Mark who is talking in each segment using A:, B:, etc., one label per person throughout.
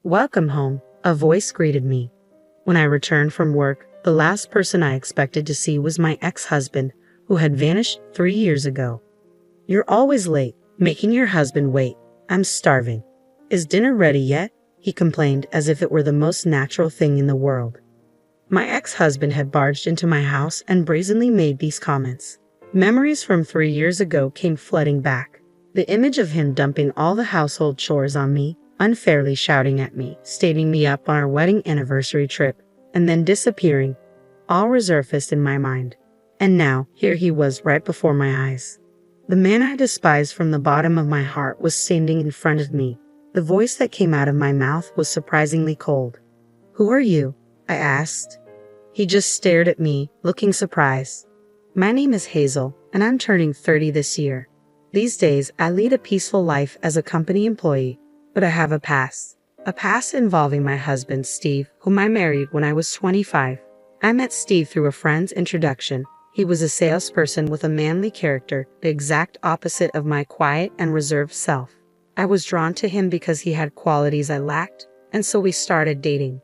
A: "Welcome home," a voice greeted me. When I returned from work, the last person I expected to see was my ex-husband, who had vanished 3 years ago. "You're always late, making your husband wait. I'm starving. Is dinner ready yet?" he complained as if it were the most natural thing in the world. My ex-husband had barged into my house and brazenly made these comments. Memories from 3 years ago came flooding back. The image of him dumping all the household chores on me, unfairly shouting at me, stating me up on our wedding anniversary trip, and then disappearing, all resurfaced in my mind. And now, here he was right before my eyes. The man I despised from the bottom of my heart was standing in front of me. The voice that came out of my mouth was surprisingly cold. "Who are you?" I asked. He just stared at me, looking surprised. "My name is Hazel, and I'm turning 30 this year. These days, I lead a peaceful life as a company employee, but I have a past. A past involving my husband, Steve, whom I married when I was 25. I met Steve through a friend's introduction. He was a salesperson with a manly character, the exact opposite of my quiet and reserved self. I was drawn to him because he had qualities I lacked, and so we started dating.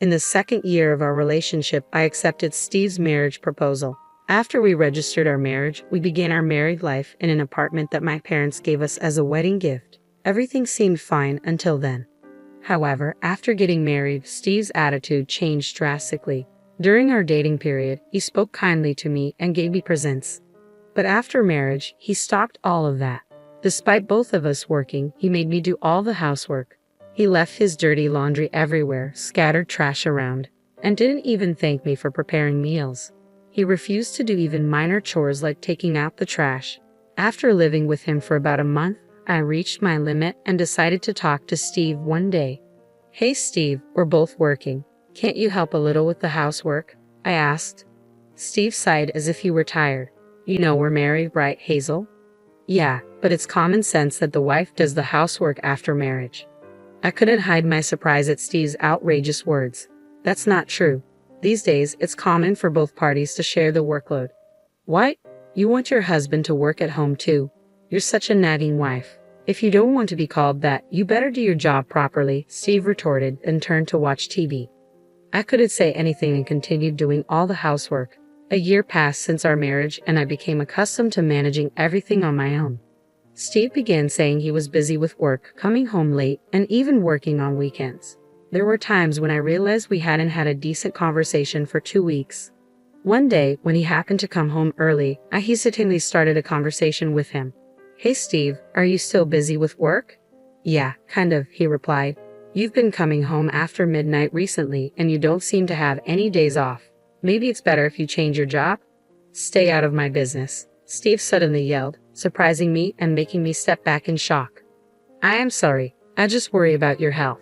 A: In the second year of our relationship, I accepted Steve's marriage proposal. After we registered our marriage, we began our married life in an apartment that my parents gave us as a wedding gift. Everything seemed fine until then. However, after getting married, Steve's attitude changed drastically. During our dating period, he spoke kindly to me and gave me presents. But after marriage, he stopped all of that. Despite both of us working, he made me do all the housework. He left his dirty laundry everywhere, scattered trash around, and didn't even thank me for preparing meals. He refused to do even minor chores like taking out the trash. After living with him for about a month, I reached my limit and decided to talk to Steve one day. "Hey Steve, we're both working. Can't you help a little with the housework?" I asked. Steve sighed as if he were tired. "You know we're married, right, Hazel?" "Yeah, but it's common sense that the wife does the housework after marriage." I couldn't hide my surprise at Steve's outrageous words. "That's not true. These days, it's common for both parties to share the workload." "What? You want your husband to work at home too? You're such a nagging wife. If you don't want to be called that, you better do your job properly," Steve retorted and turned to watch TV. I couldn't say anything and continued doing all the housework. A year passed since our marriage, and I became accustomed to managing everything on my own. Steve began saying he was busy with work, coming home late, and even working on weekends. There were times when I realized we hadn't had a decent conversation for 2 weeks. One day, when he happened to come home early, I hesitantly started a conversation with him. "Hey Steve, are you still busy with work?" "Yeah, kind of," he replied. "You've been coming home after midnight recently, and you don't seem to have any days off. Maybe it's better if you change your job?" "Stay out of my business," Steve suddenly yelled, surprising me and making me step back in shock. "I am sorry. I just worry about your health.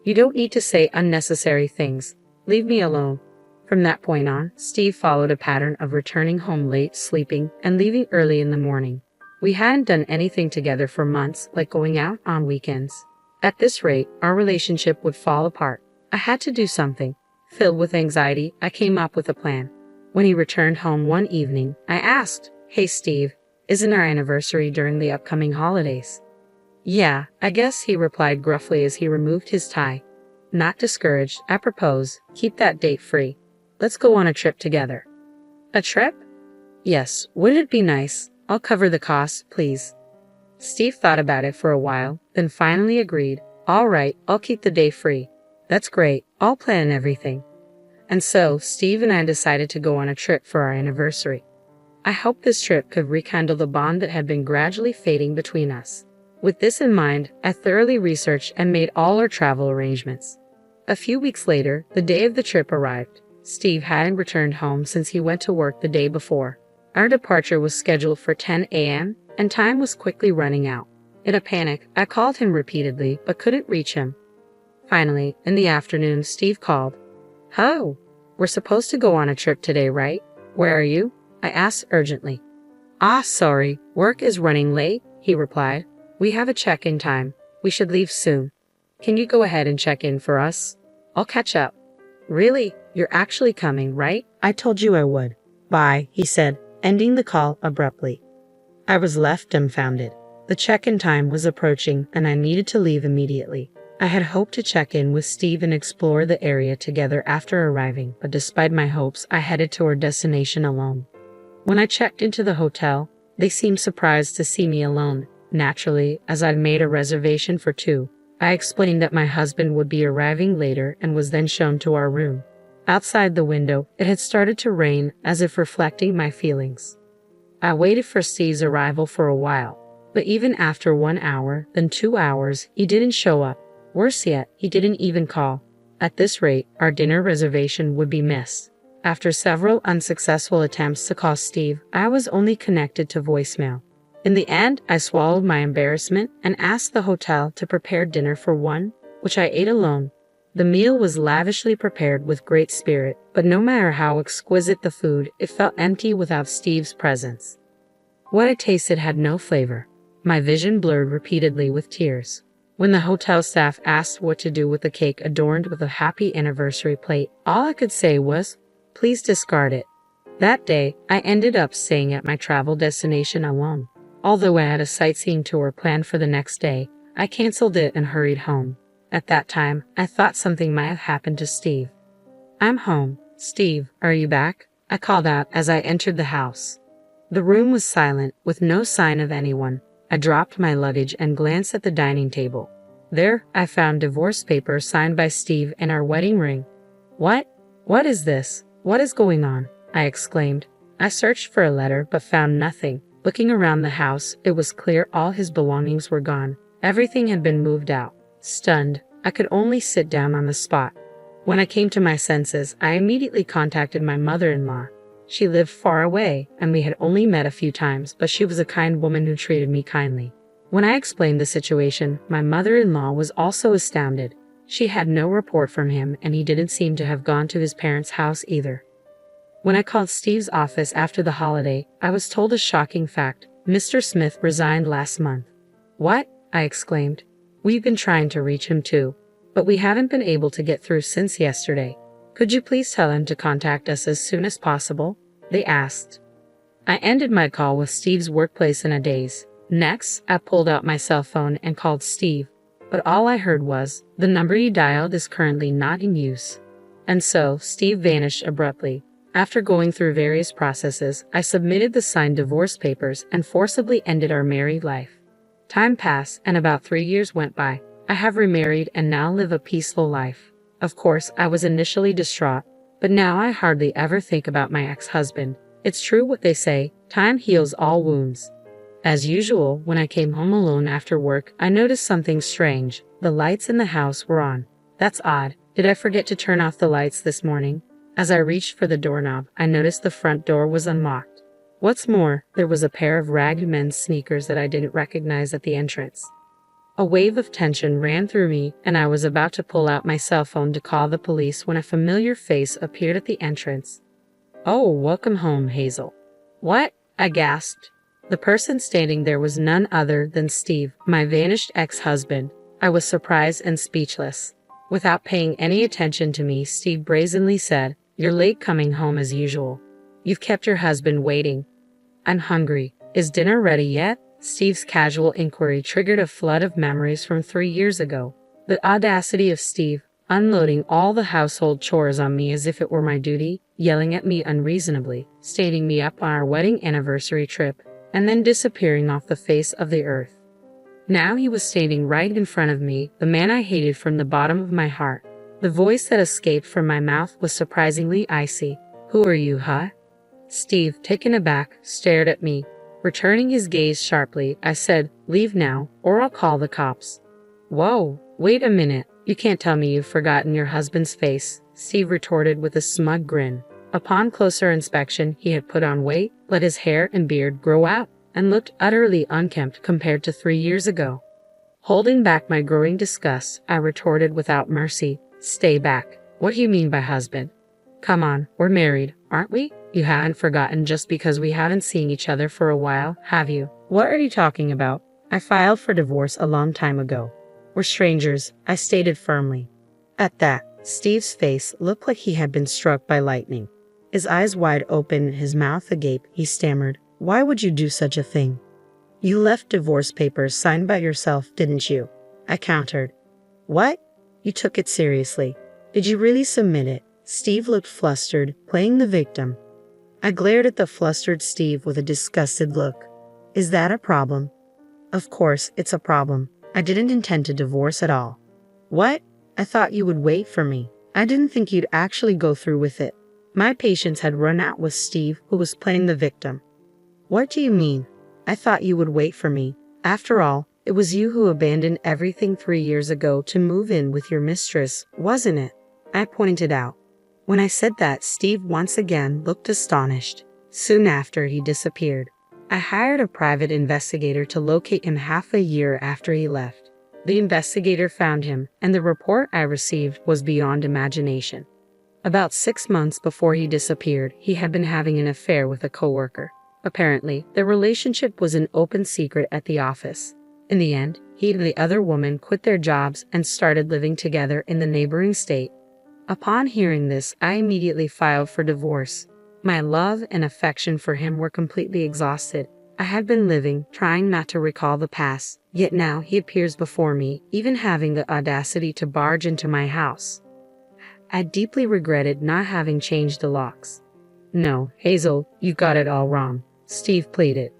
A: You don't need to say unnecessary things. Leave me alone." From that point on, Steve followed a pattern of returning home late, sleeping, and leaving early in the morning. We hadn't done anything together for months, like going out on weekends. At this rate, our relationship would fall apart. I had to do something. Filled with anxiety, I came up with a plan. When he returned home one evening, I asked, "Hey Steve, isn't our anniversary during the upcoming holidays?" "Yeah, I guess," he replied gruffly as he removed his tie. Not discouraged, I proposed, "Keep that date free. Let's go on a trip together." "A trip?" "Yes, wouldn't it be nice? I'll cover the cost, please." Steve thought about it for a while, then finally agreed. "All right, I'll keep the day free." "That's great. I'll plan everything." And so, Steve and I decided to go on a trip for our anniversary. I hoped this trip could rekindle the bond that had been gradually fading between us. With this in mind, I thoroughly researched and made all our travel arrangements. A few weeks later, the day of the trip arrived. Steve hadn't returned home since he went to work the day before. Our departure was scheduled for 10 a.m., and time was quickly running out. In a panic, I called him repeatedly, but couldn't reach him. Finally, in the afternoon, Steve called. "Hello, we're supposed to go on a trip today, right? Where are you?" I asked urgently. Sorry, work is running late," he replied. "We have a check-in time. We should leave soon. Can you go ahead and check in for us? I'll catch up." "Really? You're actually coming, right?" "I told you I would. Bye," he said, ending the call abruptly. I was left dumbfounded. The check-in time was approaching, and I needed to leave immediately. I had hoped to check in with Steve and explore the area together after arriving, but despite my hopes, I headed to our destination alone. When I checked into the hotel, they seemed surprised to see me alone. Naturally, as I'd made a reservation for two, I explained that my husband would be arriving later and was then shown to our room. Outside the window, it had started to rain, as if reflecting my feelings. I waited for Steve's arrival for a while, but even after 1 hour, then 2 hours, he didn't show up. Worse yet, he didn't even call. At this rate, our dinner reservation would be missed. After several unsuccessful attempts to call Steve, I was only connected to voicemail. In the end, I swallowed my embarrassment and asked the hotel to prepare dinner for one, which I ate alone. The meal was lavishly prepared with great spirit, but no matter how exquisite the food, it felt empty without Steve's presence. What I tasted had no flavor. My vision blurred repeatedly with tears. When the hotel staff asked what to do with the cake adorned with a happy anniversary plate, all I could say was, "Please discard it." That day, I ended up staying at my travel destination alone. Although I had a sightseeing tour planned for the next day, I canceled it and hurried home. At that time, I thought something might have happened to Steve. "I'm home. Steve, are you back?" I called out as I entered the house. The room was silent, with no sign of anyone. I dropped my luggage and glanced at the dining table. There, I found divorce papers signed by Steve and our wedding ring. "What? What is this? What is going on?" I exclaimed. I searched for a letter but found nothing. Looking around the house, it was clear all his belongings were gone. Everything had been moved out. Stunned, I could only sit down on the spot. When I came to my senses, I immediately contacted my mother-in-law. She lived far away, and we had only met a few times, but she was a kind woman who treated me kindly. When I explained the situation, my mother-in-law was also astounded. She had no report from him, and he didn't seem to have gone to his parents' house either. When I called Steve's office after the holiday, I was told a shocking fact. Mr. Smith resigned last month. "What?" I exclaimed. "We've been trying to reach him too, but we haven't been able to get through since yesterday. Could you please tell him to contact us as soon as possible?" they asked. I ended my call with Steve's workplace in a daze. Next, I pulled out my cell phone and called Steve, but all I heard was, "The number you dialed is currently not in use." And so, Steve vanished abruptly. After going through various processes, I submitted the signed divorce papers and forcibly ended our married life. Time passed, and about 3 years went by. I have remarried and now live a peaceful life. Of course, I was initially distraught, but now I hardly ever think about my ex-husband. It's true what they say, time heals all wounds. As usual, when I came home alone after work, I noticed something strange. The lights in the house were on. That's odd. Did I forget to turn off the lights this morning? As I reached for the doorknob, I noticed the front door was unlocked. What's more, there was a pair of ragged men's sneakers that I didn't recognize at the entrance. A wave of tension ran through me, and I was about to pull out my cell phone to call the police when a familiar face appeared at the entrance. "Oh, welcome home, Hazel." "What?" I gasped. The person standing there was none other than Steve, my vanished ex-husband. I was surprised and speechless. Without paying any attention to me, Steve brazenly said, "You're late coming home as usual. You've kept your husband waiting." "I'm hungry. Is dinner ready yet?" Steve's casual inquiry triggered a flood of memories from 3 years ago. The audacity of Steve, unloading all the household chores on me as if it were my duty, yelling at me unreasonably, stating me up on our wedding anniversary trip, and then disappearing off the face of the earth. Now he was standing right in front of me, the man I hated from the bottom of my heart. The voice that escaped from my mouth was surprisingly icy. "Who are you, huh?" Steve, taken aback, stared at me. Returning his gaze sharply, I said, "Leave now, or I'll call the cops." "Whoa, wait a minute. You can't tell me you've forgotten your husband's face," Steve retorted with a smug grin. Upon closer inspection, he had put on weight, let his hair and beard grow out, and looked utterly unkempt compared to 3 years ago. Holding back my growing disgust, I retorted without mercy, "Stay back. What do you mean by husband? Come on, we're married, aren't we? You haven't forgotten just because we haven't seen each other for a while, have you?" "What are you talking about? I filed for divorce a long time ago. We're strangers," I stated firmly. At that, Steve's face looked like he had been struck by lightning. His eyes wide open, his mouth agape, he stammered, "Why would you do such a thing?" "You left divorce papers signed by yourself, didn't you?" I countered. What? You took it seriously. Did you really submit it? Steve looked flustered, playing the victim. I glared at the flustered Steve with a disgusted look. Is that a problem? Of course, it's a problem. I didn't intend to divorce at all. What? I thought you would wait for me. I didn't think you'd actually go through with it. My patience had run out with Steve, who was playing the victim. What do you mean? I thought you would wait for me. After all, it was you who abandoned everything 3 years ago to move in with your mistress, wasn't it? I pointed out. When I said that, Steve once again looked astonished. Soon after, he disappeared. I hired a private investigator to locate him half a year after he left. The investigator found him, and the report I received was beyond imagination. About 6 months before he disappeared, he had been having an affair with a coworker. Apparently, their relationship was an open secret at the office. In the end, he and the other woman quit their jobs and started living together in the neighboring state. Upon hearing this, I immediately filed for divorce. My love and affection for him were completely exhausted. I had been living, trying not to recall the past, yet now he appears before me, even having the audacity to barge into my house. I deeply regretted not having changed the locks. No, Hazel, you got it all wrong, Steve pleaded.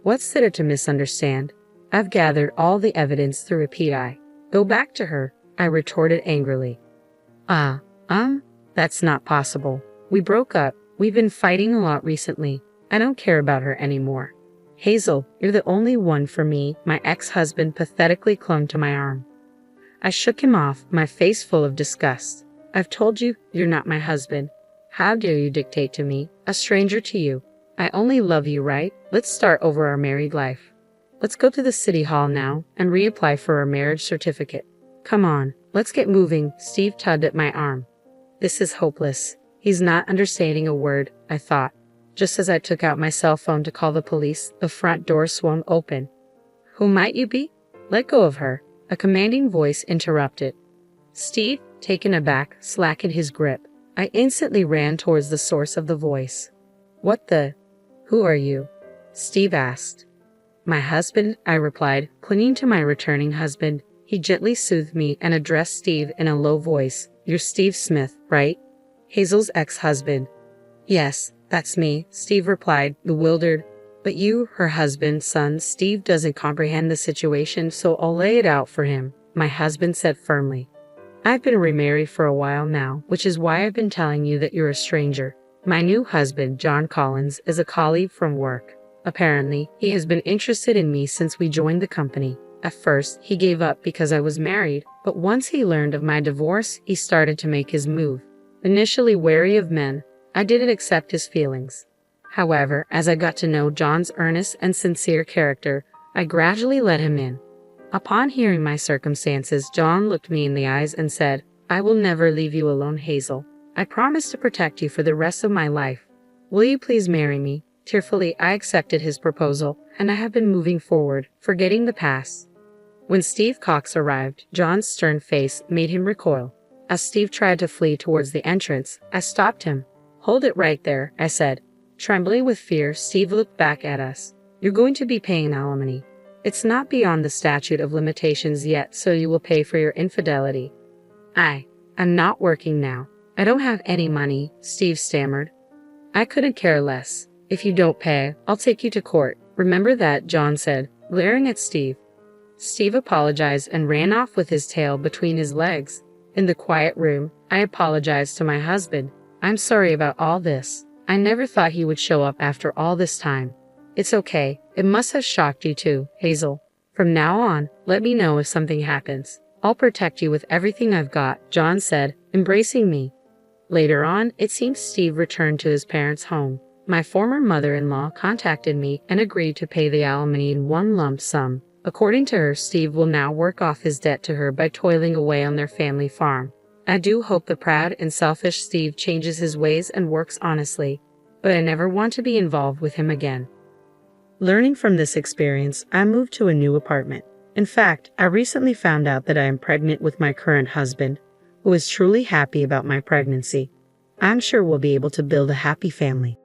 A: What's there to misunderstand? I've gathered all the evidence through a PI. Go back to her, I retorted angrily. That's not possible. We broke up. We've been fighting a lot recently. I don't care about her anymore. Hazel, you're the only one for me, my ex-husband pathetically clung to my arm. I shook him off, my face full of disgust. I've told you, you're not my husband. How dare you dictate to me, a stranger to you? I only love you, right? Let's start over our married life. Let's go to the city hall now and reapply for our marriage certificate. Come on, let's get moving, Steve tugged at my arm. This is hopeless. He's not understanding a word, I thought. Just as I took out my cell phone to call the police, the front door swung open. Who might you be? Let go of her, a commanding voice interrupted. Steve, taken aback, slackened his grip. I instantly ran towards the source of the voice. What the? Who are you? Steve asked. My husband, I replied, clinging to my returning husband. He gently soothed me and addressed Steve in a low voice. You're Steve Smith, right? Hazel's ex-husband. Yes, that's me, Steve replied, bewildered. But you, her husband, son, Steve doesn't comprehend the situation, so I'll lay it out for him, my husband said firmly. I've been remarried for a while now, which is why I've been telling you that you're a stranger. My new husband, John Collins, is a colleague from work. Apparently, he has been interested in me since we joined the company. At first, he gave up because I was married, but once he learned of my divorce, he started to make his move. Initially wary of men, I didn't accept his feelings. However, as I got to know John's earnest and sincere character, I gradually let him in. Upon hearing my circumstances, John looked me in the eyes and said, I will never leave you alone, Hazel. I promise to protect you for the rest of my life. Will you please marry me? Tearfully, I accepted his proposal, and I have been moving forward, forgetting the past. When Steve Cox arrived, John's stern face made him recoil. As Steve tried to flee towards the entrance, I stopped him. Hold it right there, I said. Trembling with fear, Steve looked back at us. You're going to be paying alimony. It's not beyond the statute of limitations yet, so you will pay for your infidelity. I'm not working now. I don't have any money, Steve stammered. I couldn't care less. If you don't pay, I'll take you to court. Remember that, John said, glaring at Steve. Steve apologized and ran off with his tail between his legs. In the quiet room, I apologized to my husband. I'm sorry about all this. I never thought he would show up after all this time. It's okay. It must have shocked you too, Hazel. From now on, let me know if something happens. I'll protect you with everything I've got, John said, embracing me. Later on, it seems Steve returned to his parents' home. My former mother-in-law contacted me and agreed to pay the alimony in one lump sum. According to her, Steve will now work off his debt to her by toiling away on their family farm. I do hope the proud and selfish Steve changes his ways and works honestly, but I never want to be involved with him again. Learning from this experience, I moved to a new apartment. In fact, I recently found out that I am pregnant with my current husband, who is truly happy about my pregnancy. I'm sure we'll be able to build a happy family.